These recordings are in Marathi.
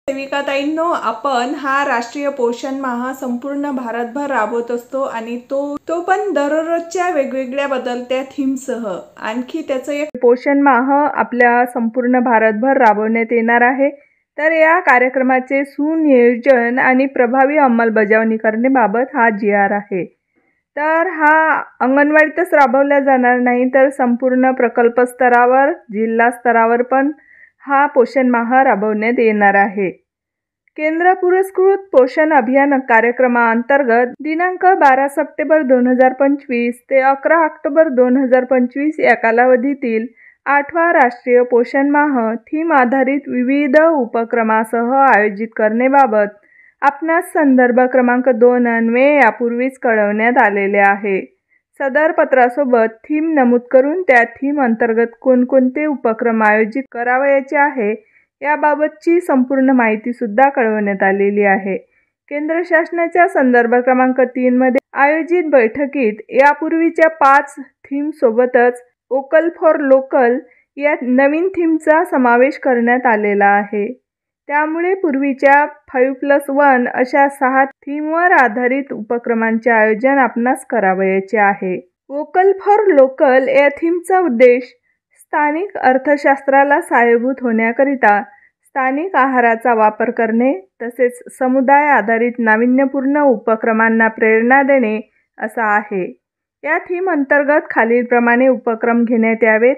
सेविकाताईंनो, आपण हा राष्ट्रीय पोषण माह संपूर्ण भारतभर राबवत असतो आणि तो पण दररोजच्या वेगवेगळ्या बदलत्या थीमसह. आणखी त्याचं एक पोषण माह आपल्या संपूर्ण भारतभर राबवण्यात येणार आहे. तर या कार्यक्रमाचे सुनियोजन आणि प्रभावी अंमलबजावणी करण्याबाबत हा GR आहे. तर हा अंगणवाडीतच राबवला जाणार नाही, तर संपूर्ण प्रकल्प स्तरावर, जिल्हा स्तरावर पण हा पोषण माह राबवण्यात येणार आहे. केंद्र पुरस्कृत पोषण अभियान कार्यक्रमाअंतर्गत दिनांक 12 सप्टेंबर 2025 ते 11 ऑक्टोबर 2025 या कालावधीतील 8वा राष्ट्रीय पोषण माह थीम आधारित विविध उपक्रमासह आयोजित करण्याबाबत आपणास संदर्भ क्रमांक 2 अन्वये यापूर्वीच कळवण्यात आलेले आहे. सदर पत्रासोबत थीम नमूद करून त्या थीम अंतर्गत कोणकोणते उपक्रम आयोजित करावयाचे आहे याबाबतची संपूर्ण माहिती सुद्धा कळवण्यात आलेली आहे. केंद्र शासनाच्या संदर्भ क्रमांक 3 मध्ये आयोजित बैठकीत यापूर्वीच्या 5 थीम सोबतच वोकल फॉर लोकल या नवीन थीमचा समावेश करण्यात आलेला आहे. त्यामुळे पूर्वीच्या 5+1 अशा 6 थीमवर आधारित उपक्रमांचे आयोजन आपणास करावयाचे आहे. वोकल फॉर लोकल या थीमचा उद्देश स्थानिक अर्थशास्त्राला सहाय्यभूत होण्याकरिता स्थानिक आहाराचा वापर करणे तसेच समुदाय आधारित नाविन्यपूर्ण उपक्रमांना प्रेरणा देणे असा आहे. या थीम अंतर्गत खालीलप्रमाणे उपक्रम घेण्यात यावेत.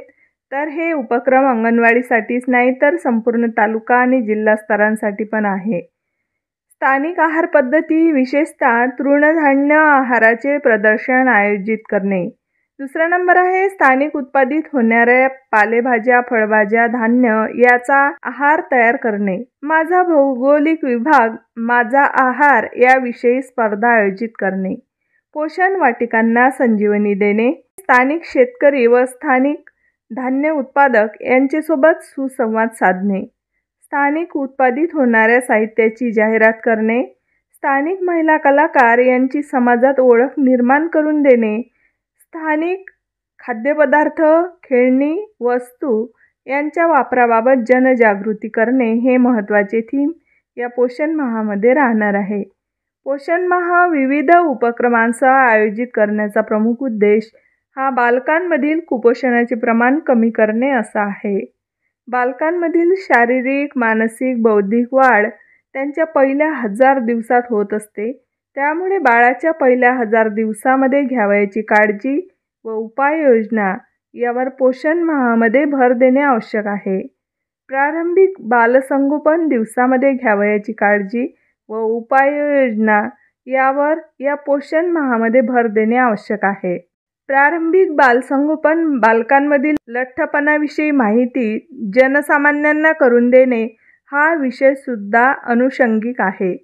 तर हे उपक्रम अंगणवाडीसाठीच नाही, तर संपूर्ण तालुका आणि जिल्हा स्तरांसाठी पण आहे. स्थानिक आहार पद्धती, विशेषतः तृणधान्य आहाराचे प्रदर्शन आयोजित करणे. दुसरा नंबर आहे स्थानिक उत्पादित होणाऱ्या पालेभाज्या, फळभाज्या, धान्य याचा आहार तयार करणे. माझा भौगोलिक विभाग, माझा आहार याविषयी स्पर्धा आयोजित करणे. पोषण वाटिकांना संजीवनी देणे. स्थानिक शेतकरी व स्थानिक धान्य उत्पादक यांच्यासोबत सुसंवाद साधणे. स्थानिक उत्पादित होणाऱ्या साहित्याची जाहिरात करणे. स्थानिक महिला कलाकार यांची समाजात ओळख निर्माण करून देणे. स्थानिक खाद्यपदार्थ, खेळणी, वस्तू यांच्या वापराबाबत जनजागृती करणे हे महत्त्वाचे थीम या पोषण माहामध्ये राहणार आहे. पोषण माह विविध उपक्रमांसह आयोजित करण्याचा प्रमुख उद्देश हा बालकांमधील कुपोषणाचे प्रमाण कमी करणे असा आहे. बालकांमधील शारीरिक, मानसिक, बौद्धिक वाढ त्यांच्या पहिल्या 1000 दिवसात होत असते. त्यामुळे बाळाच्या पहिल्या 1000 दिवसामध्ये घ्यावयाची काळजी व उपाययोजना यावर पोषण माहामध्ये भर देणे आवश्यक आहे. प्रारंभिक बालसंगोपन दिवसामध्ये घ्यावयाची काळजी व उपाययोजना यावर या पोषण माहामध्ये भर देणे आवश्यक आहे. प्रारंभिक बालसंगोपन बालकांमधील लठ्ठपणाविषयी माहिती जनसामान्यांना करून देणे हा विषय सुद्धा अनुषंगिक आहे.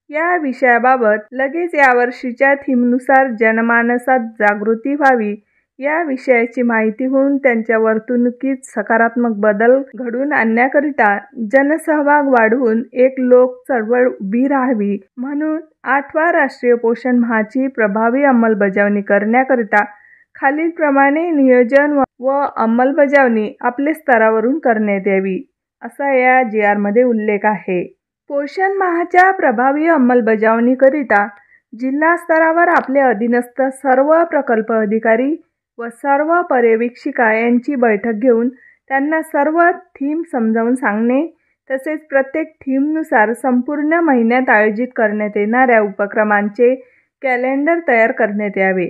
या विषयाबाबत लगेच यावर्षीच्या थीमनुसार जनमानसात जागृती व्हावी, या विषयाची माहिती होऊन त्यांच्या वर्तणुकीत सकारात्मक बदल घडवून आणण्याकरिता जनसहभाग वाढवून एक लोक चळवळ उभी राहावी म्हणून 8वा राष्ट्रीय पोषण माहाची प्रभावी अंमलबजावणी करण्याकरिता खालीलप्रमाणे नियोजन व अंमलबजावणी आपल्या स्तरावरून करण्यात यावी असा या GR मध्ये उल्लेख आहे. पोषण माहाच्या प्रभावी अंमलबजावणीकरिता जिल्हा स्तरावर आपले अधीनस्थ सर्व प्रकल्प अधिकारी व सर्व पर्यवेक्षिका यांची बैठक घेऊन त्यांना सर्व थीम समजावून सांगणे तसेच प्रत्येक थीमनुसार संपूर्ण महिन्यात आयोजित करण्यात येणाऱ्या उपक्रमांचे कॅलेंडर तयार करण्यात यावे.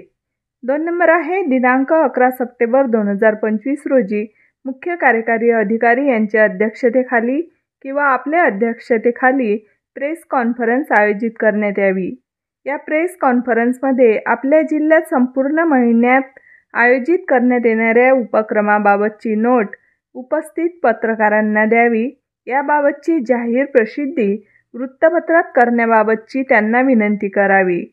2 नंबर आहे दिनांक 11 सप्टेंबर 2025 रोजी मुख्य कार्यकारी अधिकारी यांच्या अध्यक्षतेखाली किंवा आपल्या अध्यक्षतेखाली प्रेस कॉन्फरन्स आयोजित करण्यात यावी. या प्रेस कॉन्फरन्समध्ये आपल्या जिल्ह्यात संपूर्ण महिन्यात आयोजित करण्यात येणाऱ्या उपक्रमाबाबतची नोट उपस्थित पत्रकारांना द्यावी. याबाबतची जाहीर प्रसिद्धी वृत्तपत्रात करण्याबाबतची त्यांना विनंती करावी.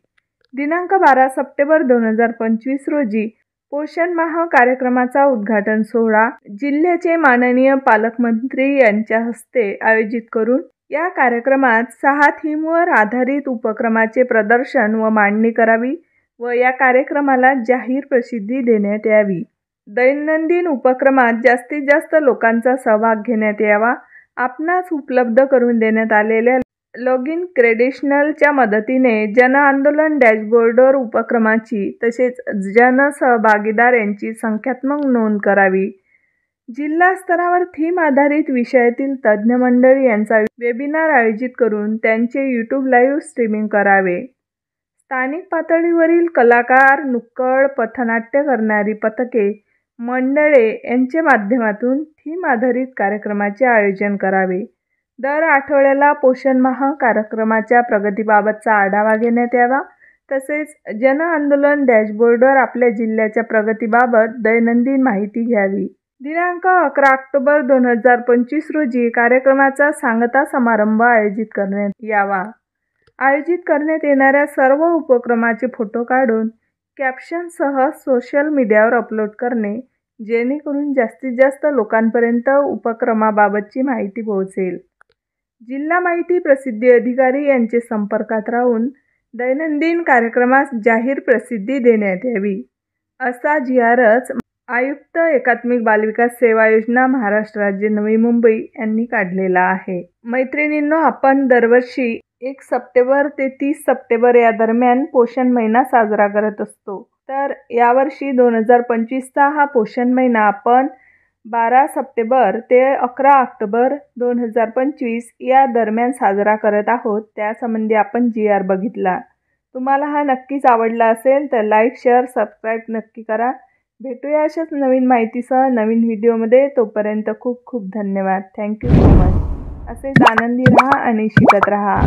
दिनांक 12 सप्टेंबर 2025 रोजी पोषण माह कार्यक्रमाचा उद्घाटन सोहळा जिल्ह्याचे माननीय पालकमंत्री यांच्या हस्ते आयोजित करून या कार्यक्रमात 6 थीमवर आधारित उपक्रमाचे प्रदर्शन व मांडणी करावी व या कार्यक्रमाला जाहीर प्रसिद्धी देण्यात यावी. दैनंदिन उपक्रमात जास्तीत जास्त लोकांचा सहभाग घेण्यात यावा आपणास उपलब्ध करून देण्यात आलेल्या लॉगिन क्रेडेन्शियलच्या मदतीने जन आंदोलन डॅशबोर्डवर उपक्रमाची तसेच जनसहभागीदार यांची संख्यात्मक नोंद करावी. जिल्हा स्तरावर थीम आधारित विषयातील तज्ज्ञ मंडळी यांचा वेबिनार आयोजित करून त्यांचे यूट्यूब लाईव्ह स्ट्रीमिंग करावे. स्थानिक पातळीवरील कलाकार, नुक्कड पथनाट्य करणारी पथके, मंडळे यांच्या माध्यमातून थीम आधारित कार्यक्रमाचे आयोजन करावे. दर आठवड्याला पोषण माह कार्यक्रमाच्या प्रगतीबाबतचा आढावा घेण्यात यावा. तसेच जन आंदोलन डॅशबोर्डवर आपल्या जिल्ह्याच्या प्रगतीबाबत दैनंदिन माहिती घ्यावी. दिनांक 11 ऑक्टोबर 2025 रोजी कार्यक्रमाचा सांगता समारंभ आयोजित करण्यात यावा. आयोजित करण्यात येणाऱ्या सर्व उपक्रमाचे फोटो काढून कॅप्शनसह सोशल मीडियावर अपलोड करणे, जेणेकरून जास्तीत जास्त लोकांपर्यंत उपक्रमाबाबतची माहिती पोहोचेल. जिल्हा माहिती प्रसिद्धी अधिकारी यांचे संपर्कात राहून दैनंदिन कार्यक्रमास जाहीर प्रसिद्धी देण्यात यावी, असा GRच आयुक्त एकात्मिक बालविकास सेवा योजना महाराष्ट्र राज्य नवी मुंबई यांनी काढलेला आहे. मैत्रिणींनो, आपण दरवर्षी 1 सप्टेंबर ते 30 सप्टेंबर या दरम्यान पोषण महिना साजरा करत असतो. तर यावर्षी 2025चा हा पोषण महिना आपण 12 सप्टेंबर ते 11 ऑक्टोबर 2025 या दरम्यान साजरा करत आहोत. त्यासंबंधी आपण GR बघितला. तुम्हाला हा नक्कीच आवडला असेल तर लाईक, शेअर, सबस्क्राईब नक्की करा. भेटूया अशाच नवीन माहितीसह नवीन व्हिडिओमध्ये. तोपर्यंत खूप खूप धन्यवाद. Thank you so much. असेच आनंदी राहा आणि शिकत राहा.